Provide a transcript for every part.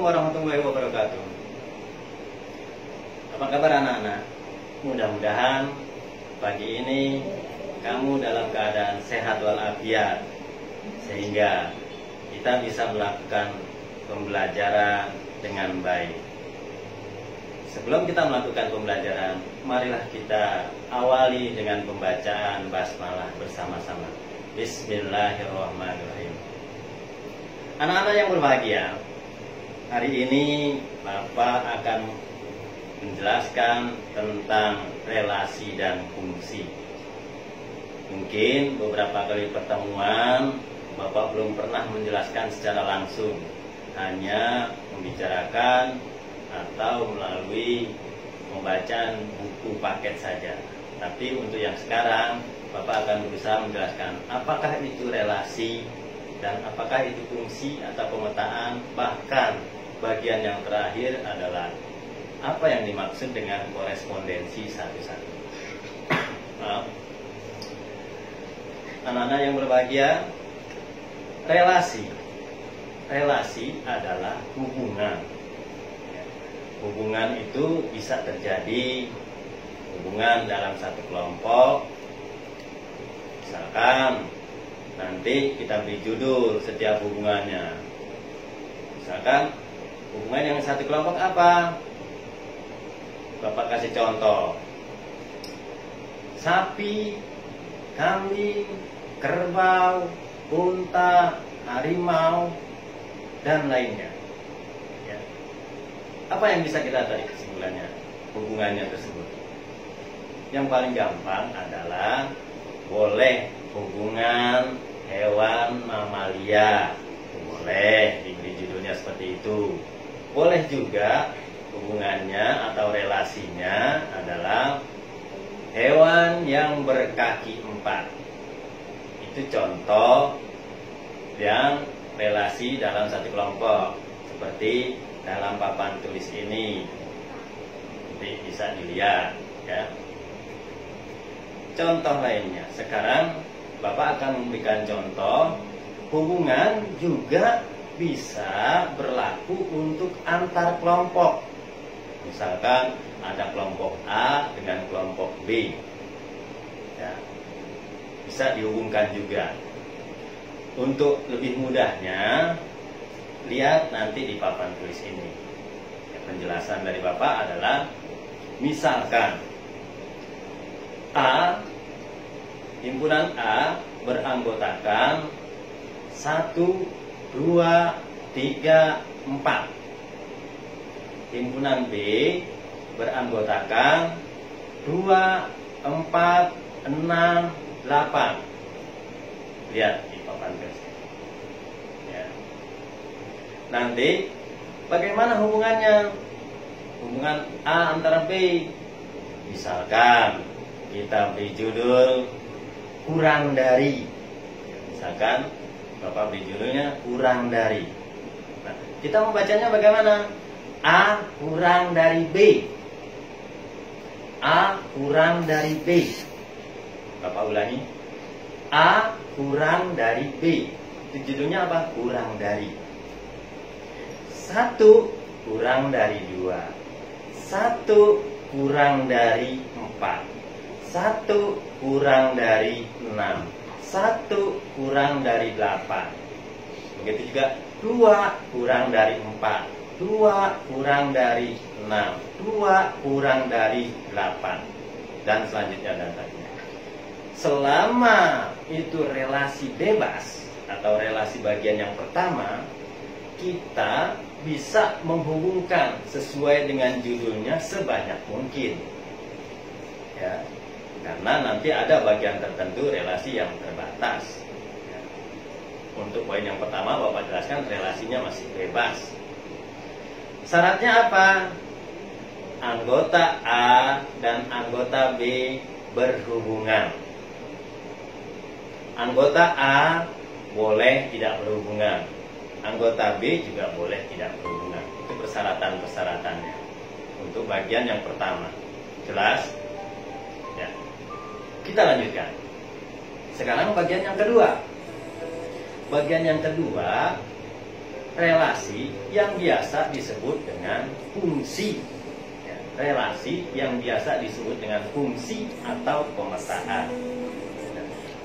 warahmatullahi wabarakatuh. Apa kabar anak-anak? Mudah-mudahan pagi ini kamu dalam keadaan sehat walafiat, sehingga kita bisa melakukan pembelajaran dengan baik. Sebelum kita melakukan pembelajaran, marilah kita awali dengan pembacaan basmalah bersama-sama. Bismillahirrahmanirrahim. Anak-anak yang berbahagia, hari ini Bapak akan menjelaskan tentang relasi dan fungsi. Mungkin beberapa kali pertemuan Bapak belum pernah menjelaskan secara langsung, hanya membicarakan atau melalui pembacaan buku paket saja. Tapi untuk yang sekarang, Bapak akan berusaha menjelaskan apakah itu relasi dan apakah itu fungsi atau pemetaan. Bahkan bagian yang terakhir adalah apa yang dimaksud dengan korespondensi satu-satu. Anak-anak yang berbahagia, relasi adalah hubungan. Hubungan itu bisa terjadi hubungan dalam satu kelompok. Misalkan nanti kita beri judul setiap hubungannya. Misalkan hubungan yang satu kelompok apa? Bapak kasih contoh. Sapi, kambing, kerbau, unta, harimau, dan lainnya. Ya. Apa yang bisa kita tarik kesimpulannya? Hubungannya tersebut. Yang paling gampang adalah boleh hubungan hewan mamalia. Boleh diberi judulnya seperti itu. Boleh juga hubungannya atau relasinya adalah hewan yang berkaki 4. Itu contoh yang relasi dalam satu kelompok, seperti dalam papan tulis ini. Nanti bisa dilihat ya. Contoh lainnya, sekarang Bapak akan memberikan contoh hubungan juga bisa berlaku untuk antar kelompok. Misalkan ada kelompok A dengan kelompok B, ya, bisa dihubungkan juga. Untuk lebih mudahnya, lihat nanti di papan tulis ini. Penjelasan dari Bapak adalah, misalkan A, himpunan A beranggotakan 1, 2, 3, 4. Himpunan B beranggotakan 2, 4, 6, 8. Lihat di papan tulis. Ya. Nanti bagaimana hubungannya? Hubungan A antara B. Misalkan kita beri judul kurang dari. Misalkan Bapak beri judulnya kurang dari. Nah, kita membacanya bagaimana? A kurang dari B. A kurang dari B. Bapak ulangi. A kurang dari B. Itu judulnya apa? Kurang dari. 1 kurang dari 2. 1 kurang dari 4. 1 kurang dari 6. 1 kurang dari 8. Begitu juga 2 kurang dari 4. 2 kurang dari 6. 2 kurang dari 8. Dan selanjutnya dan selanjutnya. Selama itu relasi bebas atau relasi bagian yang pertama, kita bisa menghubungkan sesuai dengan judulnya sebanyak mungkin. Ya. Karena nanti ada bagian tertentu relasi yang terbatas. Ya. Untuk poin yang pertama Bapak jelaskan relasinya masih bebas. Syaratnya apa? Anggota A dan anggota B berhubungan. Anggota A boleh tidak berhubungan. Anggota B juga boleh tidak berhubungan. Itu persyaratan-persyaratannya. Untuk bagian yang pertama. Jelas? Ya. Kita lanjutkan. Sekarang bagian yang kedua. Bagian yang kedua, relasi yang biasa disebut dengan fungsi. Ya, relasi yang biasa disebut dengan fungsi atau pemetaan.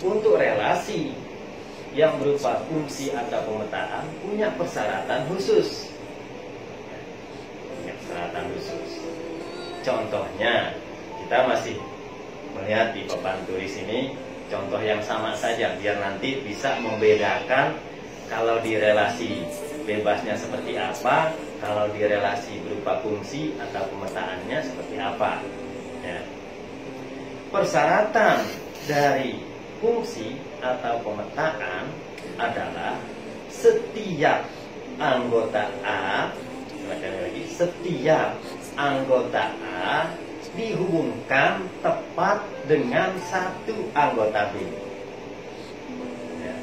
Untuk relasi yang berupa fungsi atau pemetaan punya persyaratan khusus. Punya persyaratan khusus. Contohnya, kita masih melihat di papan tulis ini contoh yang sama saja, biar nanti bisa membedakan kalau di relasi bebasnya seperti apa, kalau di relasi berupa fungsi atau pemetaannya seperti apa. Ya. Persyaratan dari fungsi atau pemetaan adalah setiap anggota A, lagi, setiap anggota A dihubungkan tepat dengan satu anggota B. Ya.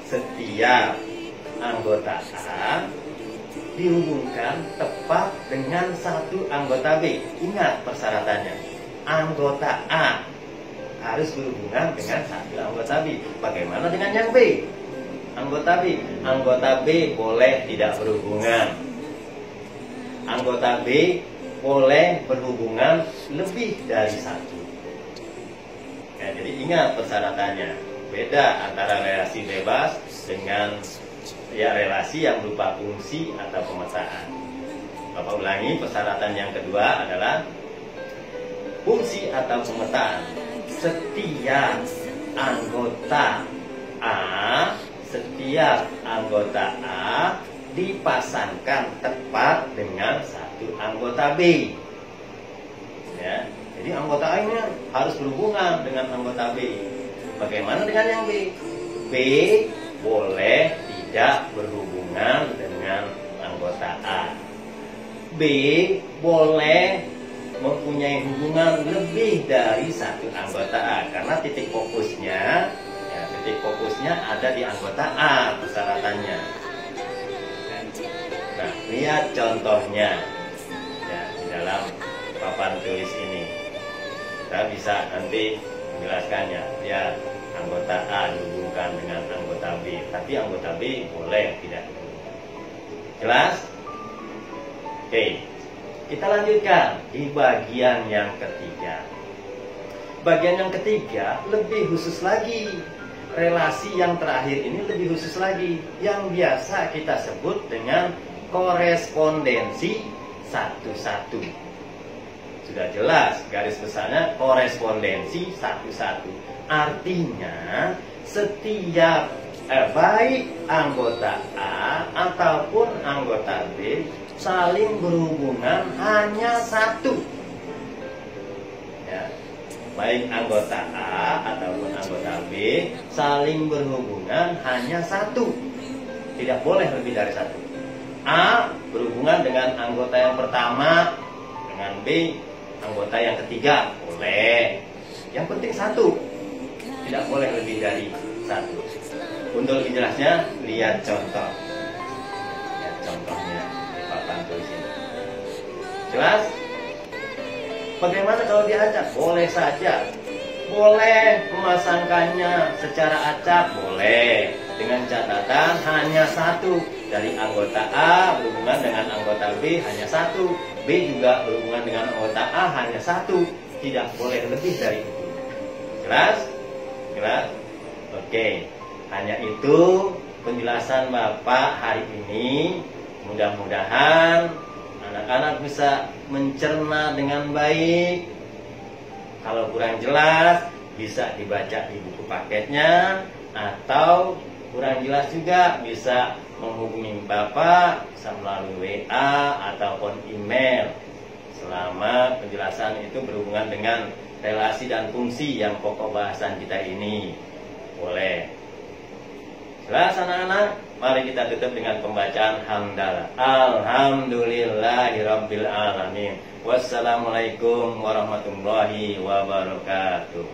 Setiap anggota A dihubungkan tepat dengan satu anggota B. Ingat persyaratannya, anggota A harus berhubungan dengan satu anggota B. Bagaimana dengan yang B? Anggota B. Anggota B boleh tidak berhubungan. Anggota B boleh berhubungan lebih dari satu. Ya, jadi ingat persyaratannya. Beda antara relasi bebas dengan relasi yang berupa fungsi atau pemetaan. Bapak ulangi, persyaratan yang kedua adalah fungsi atau pemetaan. Setiap anggota A dipasangkan tepat dengan satu anggota B. Ya, jadi anggota A ini harus berhubungan dengan anggota B. Bagaimana dengan yang B? B boleh tidak berhubungan dengan anggota A. B boleh mempunyai hubungan lebih dari satu anggota A, karena titik fokusnya ada di anggota A persyaratannya. Nah, lihat contohnya ya, di dalam papan tulis ini. Kita bisa nanti menjelaskannya. Lihat, anggota A dihubungkan dengan anggota B, tapi anggota B boleh tidak. Jelas? Oke. Kita lanjutkan di bagian yang ketiga. Bagian yang ketiga lebih khusus lagi. Relasi yang terakhir ini lebih khusus lagi, yang biasa kita sebut dengan korespondensi satu-satu. Sudah jelas garis besarnya korespondensi satu-satu. Artinya setiap baik anggota A ataupun anggota B saling berhubungan hanya satu. Ya. Baik anggota A ataupun anggota B saling berhubungan hanya satu. Tidak boleh lebih dari satu. A berhubungan dengan anggota yang pertama, dengan B anggota yang ketiga, boleh. Yang penting satu. Tidak boleh lebih dari satu. Untuk lebih jelasnya, lihat contoh. Lihat contohnya. Jelas? Bagaimana kalau diacak? Boleh saja. Boleh memasangkannya secara acak, boleh. Dengan catatan hanya satu. Dari anggota A berhubungan dengan anggota B hanya satu. B juga berhubungan dengan anggota A hanya satu. Tidak boleh lebih dari itu. Jelas? Jelas? Oke. Hanya itu penjelasan Bapak hari ini. Mudah-mudahan anak-anak bisa mencerna dengan baik. Kalau kurang jelas bisa dibaca di buku paketnya, atau kurang jelas juga bisa menghubungi Bapak, bisa melalui WA ataupun email. Selama penjelasan itu berhubungan dengan relasi dan fungsi yang pokok bahasan kita ini. Boleh. Jelas anak-anak? Mari kita tutup dengan pembacaan hamdalah. Alhamdulillahirabbil alamin. Wassalamualaikum warahmatullahi wabarakatuh.